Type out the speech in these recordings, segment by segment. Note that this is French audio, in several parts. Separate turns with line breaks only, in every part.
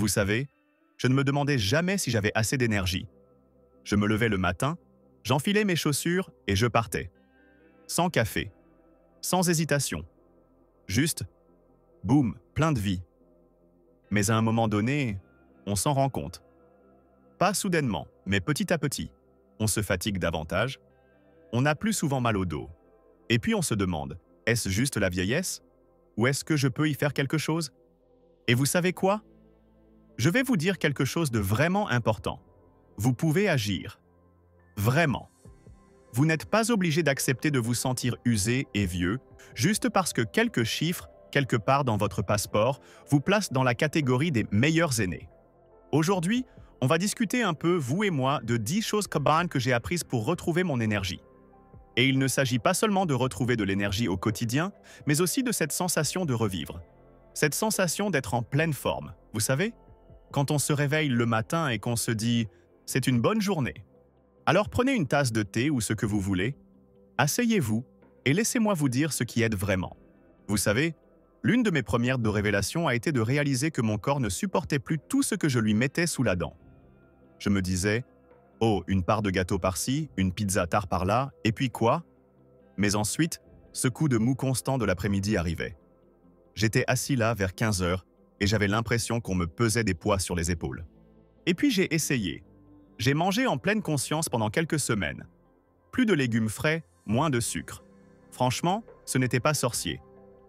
Vous savez, je ne me demandais jamais si j'avais assez d'énergie. Je me levais le matin, j'enfilais mes chaussures et je partais. Sans café, sans hésitation. Juste, boum, plein de vie. Mais à un moment donné, on s'en rend compte. Pas soudainement, mais petit à petit. On se fatigue davantage, on a plus souvent mal au dos. Et puis on se demande, est-ce juste la vieillesse? Ou est-ce que je peux y faire quelque chose? Et vous savez quoi? Je vais vous dire quelque chose de vraiment important. Vous pouvez agir. Vraiment. Vous n'êtes pas obligé d'accepter de vous sentir usé et vieux, juste parce que quelques chiffres, quelque part dans votre passeport, vous placent dans la catégorie des meilleurs aînés. Aujourd'hui, on va discuter un peu, vous et moi, de 10 choses que j'ai apprises pour retrouver mon énergie. Et il ne s'agit pas seulement de retrouver de l'énergie au quotidien, mais aussi de cette sensation de revivre. Cette sensation d'être en pleine forme, vous savez? Quand on se réveille le matin et qu'on se dit « c'est une bonne journée ». Alors prenez une tasse de thé ou ce que vous voulez, asseyez-vous et laissez-moi vous dire ce qui aide vraiment. Vous savez, l'une de mes premières révélations a été de réaliser que mon corps ne supportait plus tout ce que je lui mettais sous la dent. Je me disais « oh, une part de gâteau par-ci, une pizza tard par-là, et puis quoi ?» Mais ensuite, ce coup de mou constant de l'après-midi arrivait. J'étais assis là vers 15 heures et j'avais l'impression qu'on me pesait des poids sur les épaules. Et puis j'ai essayé. J'ai mangé en pleine conscience pendant quelques semaines. Plus de légumes frais, moins de sucre. Franchement, ce n'était pas sorcier.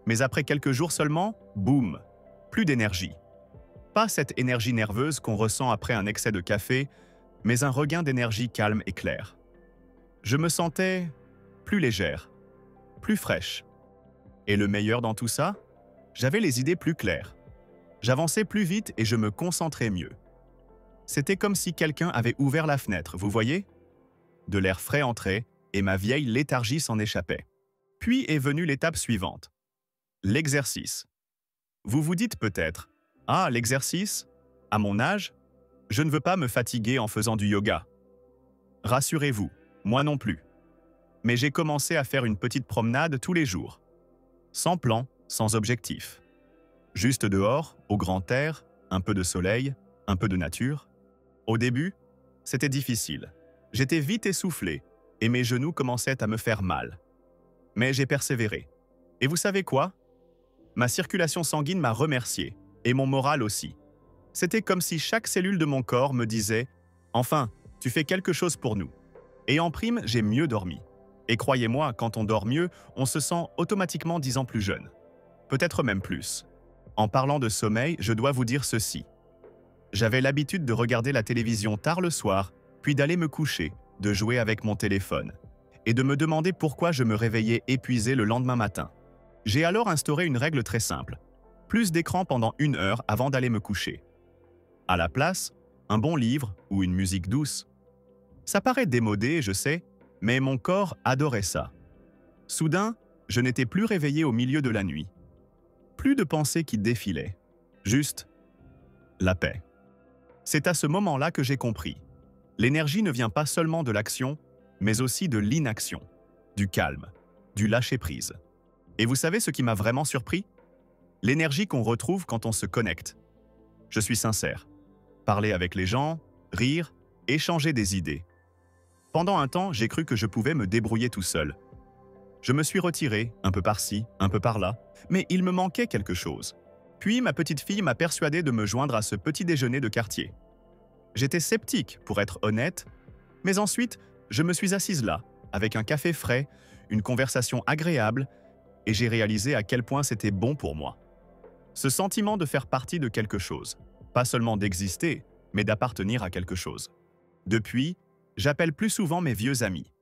Mais après quelques jours seulement, boum, plus d'énergie. Pas cette énergie nerveuse qu'on ressent après un excès de café, mais un regain d'énergie calme et claire. Je me sentais plus légère, plus fraîche. Et le meilleur dans tout ça, j'avais les idées plus claires. J'avançais plus vite et je me concentrais mieux. C'était comme si quelqu'un avait ouvert la fenêtre, vous voyez? De l'air frais entrait et ma vieille léthargie s'en échappait. Puis est venue l'étape suivante. L'exercice. Vous vous dites peut-être, « Ah, l'exercice? À mon âge? Je ne veux pas me fatiguer en faisant du yoga. » Rassurez-vous, moi non plus. Mais j'ai commencé à faire une petite promenade tous les jours. Sans plan, sans objectif. Juste dehors, au grand air, un peu de soleil, un peu de nature. Au début, c'était difficile. J'étais vite essoufflé et mes genoux commençaient à me faire mal. Mais j'ai persévéré. Et vous savez quoi? Ma circulation sanguine m'a remercié, et mon moral aussi. C'était comme si chaque cellule de mon corps me disait « Enfin, tu fais quelque chose pour nous ». Et en prime, j'ai mieux dormi. Et croyez-moi, quand on dort mieux, on se sent automatiquement 10 ans plus jeune. Peut-être même plus. En parlant de sommeil, je dois vous dire ceci. J'avais l'habitude de regarder la télévision tard le soir, puis d'aller me coucher, de jouer avec mon téléphone, et de me demander pourquoi je me réveillais épuisé le lendemain matin. J'ai alors instauré une règle très simple. Plus d'écran pendant 1 heure avant d'aller me coucher. À la place, un bon livre ou une musique douce. Ça paraît démodé, je sais, mais mon corps adorait ça. Soudain, je n'étais plus réveillé au milieu de la nuit. Plus de pensées qui défilaient. Juste la paix. C'est à ce moment-là que j'ai compris. L'énergie ne vient pas seulement de l'action, mais aussi de l'inaction, du calme, du lâcher-prise. Et vous savez ce qui m'a vraiment surpris? L'énergie qu'on retrouve quand on se connecte. Je suis sincère. Parler avec les gens, rire, échanger des idées. Pendant un temps, j'ai cru que je pouvais me débrouiller tout seul. Je me suis retiré, un peu par-ci, un peu par-là, mais il me manquait quelque chose. Puis ma petite fille m'a persuadé de me joindre à ce petit déjeuner de quartier. J'étais sceptique, pour être honnête, mais ensuite, je me suis assise là, avec un café frais, une conversation agréable, et j'ai réalisé à quel point c'était bon pour moi. Ce sentiment de faire partie de quelque chose, pas seulement d'exister, mais d'appartenir à quelque chose. Depuis, j'appelle plus souvent mes vieux amis.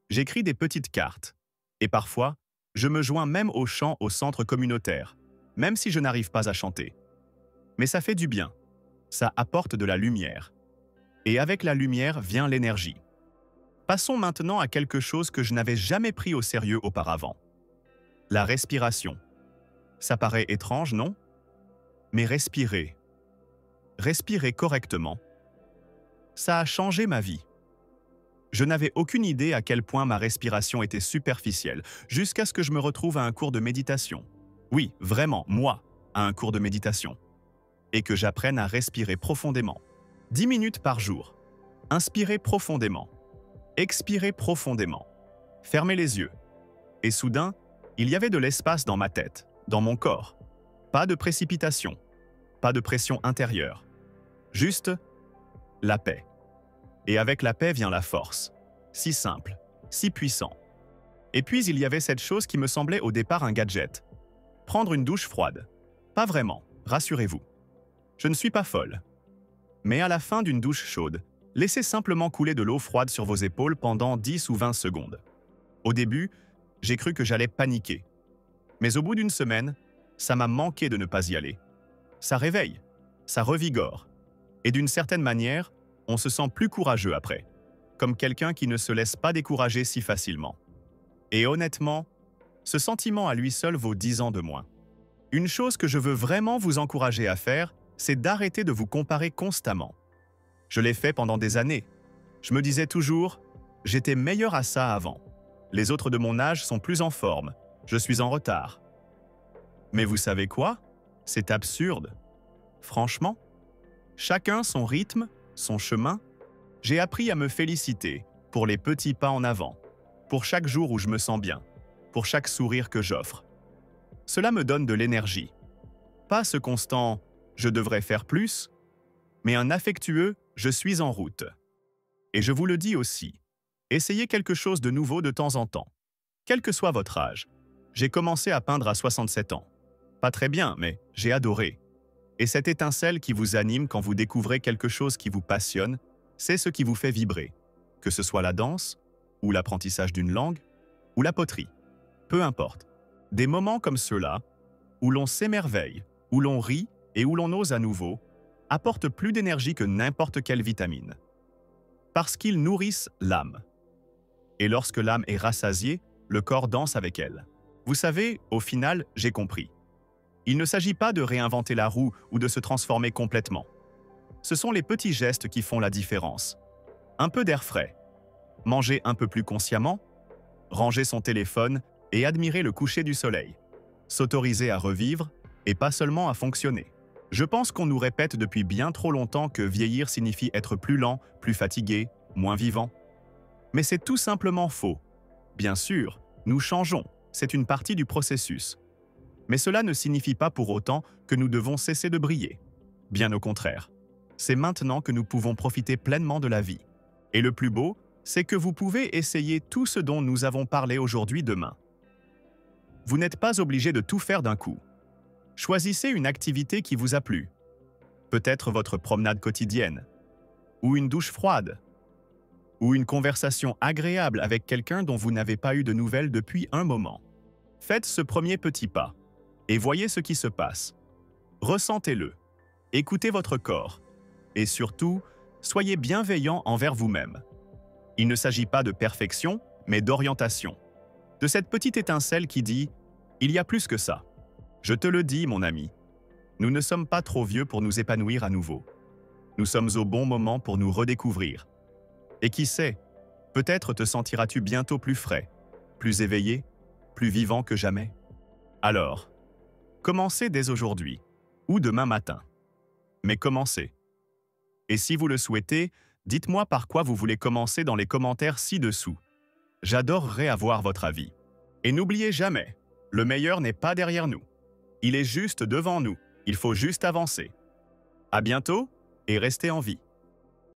J'écris des petites cartes, et parfois, je me joins même au chant au centre communautaire, même si je n'arrive pas à chanter. Mais ça fait du bien, ça apporte de la lumière. Et avec la lumière vient l'énergie. Passons maintenant à quelque chose que je n'avais jamais pris au sérieux auparavant. La respiration. Ça paraît étrange, non? Mais respirer. Respirer correctement. Ça a changé ma vie. Je n'avais aucune idée à quel point ma respiration était superficielle, jusqu'à ce que je me retrouve à un cours de méditation. Oui, vraiment, moi, à un cours de méditation. et que j'apprenne à respirer profondément. 10 minutes par jour. Inspirez profondément. Expirez profondément. Fermez les yeux. Et soudain, il y avait de l'espace dans ma tête, dans mon corps. Pas de précipitation, pas de pression intérieure. Juste la paix. Et avec la paix vient la force. Si simple, si puissant. Et puis il y avait cette chose qui me semblait au départ un gadget. Prendre une douche froide. Pas vraiment, rassurez-vous. Je ne suis pas folle. Mais à la fin d'une douche chaude, laissez simplement couler de l'eau froide sur vos épaules pendant 10 ou 20 secondes. Au début, j'ai cru que j'allais paniquer. Mais au bout d'une semaine, ça m'a manqué de ne pas y aller. Ça réveille, ça revigore. Et d'une certaine manière, on se sent plus courageux après, comme quelqu'un qui ne se laisse pas décourager si facilement. Et honnêtement, ce sentiment à lui seul vaut 10 ans de moins. Une chose que je veux vraiment vous encourager à faire, c'est d'arrêter de vous comparer constamment. Je l'ai fait pendant des années. Je me disais toujours, j'étais meilleur à ça avant. Les autres de mon âge sont plus en forme. Je suis en retard. Mais vous savez quoi? C'est absurde. Franchement, chacun son rythme, son chemin. J'ai appris à me féliciter pour les petits pas en avant, pour chaque jour où je me sens bien, pour chaque sourire que j'offre. Cela me donne de l'énergie. Pas ce constant « je devrais faire plus », mais un affectueux « je suis en route ». Et je vous le dis aussi, essayez quelque chose de nouveau de temps en temps. Quel que soit votre âge. J'ai commencé à peindre à 67 ans. Pas très bien, mais j'ai adoré. Et cette étincelle qui vous anime quand vous découvrez quelque chose qui vous passionne, c'est ce qui vous fait vibrer. Que ce soit la danse, ou l'apprentissage d'une langue, ou la poterie. Peu importe. Des moments comme ceux-là, où l'on s'émerveille, où l'on rit et où l'on ose à nouveau, apportent plus d'énergie que n'importe quelle vitamine. Parce qu'ils nourrissent l'âme. Et lorsque l'âme est rassasiée, le corps danse avec elle. Vous savez, au final, j'ai compris. Il ne s'agit pas de réinventer la roue ou de se transformer complètement. Ce sont les petits gestes qui font la différence. Un peu d'air frais, manger un peu plus consciemment, ranger son téléphone et admirer le coucher du soleil, s'autoriser à revivre et pas seulement à fonctionner. Je pense qu'on nous répète depuis bien trop longtemps que vieillir signifie être plus lent, plus fatigué, moins vivant. Mais c'est tout simplement faux. Bien sûr, nous changeons, c'est une partie du processus. Mais cela ne signifie pas pour autant que nous devons cesser de briller. Bien au contraire. C'est maintenant que nous pouvons profiter pleinement de la vie. Et le plus beau, c'est que vous pouvez essayer tout ce dont nous avons parlé aujourd'hui demain. Vous n'êtes pas obligé de tout faire d'un coup. Choisissez une activité qui vous a plu. Peut-être votre promenade quotidienne, ou une douche froide, ou une conversation agréable avec quelqu'un dont vous n'avez pas eu de nouvelles depuis un moment. Faites ce premier petit pas, et voyez ce qui se passe. Ressentez-le, écoutez votre corps, et surtout, soyez bienveillant envers vous-même. Il ne s'agit pas de perfection, mais d'orientation. De cette petite étincelle qui dit « il y a plus que ça ». Je te le dis, mon ami, nous ne sommes pas trop vieux pour nous épanouir à nouveau. Nous sommes au bon moment pour nous redécouvrir. Et qui sait, peut-être te sentiras-tu bientôt plus frais, plus éveillé, plus vivant que jamais. Alors, commencez dès aujourd'hui, ou demain matin. Mais commencez. Et si vous le souhaitez, dites-moi par quoi vous voulez commencer dans les commentaires ci-dessous. J'adorerais avoir votre avis. Et n'oubliez jamais, le meilleur n'est pas derrière nous. Il est juste devant nous, il faut juste avancer. À bientôt et restez en vie.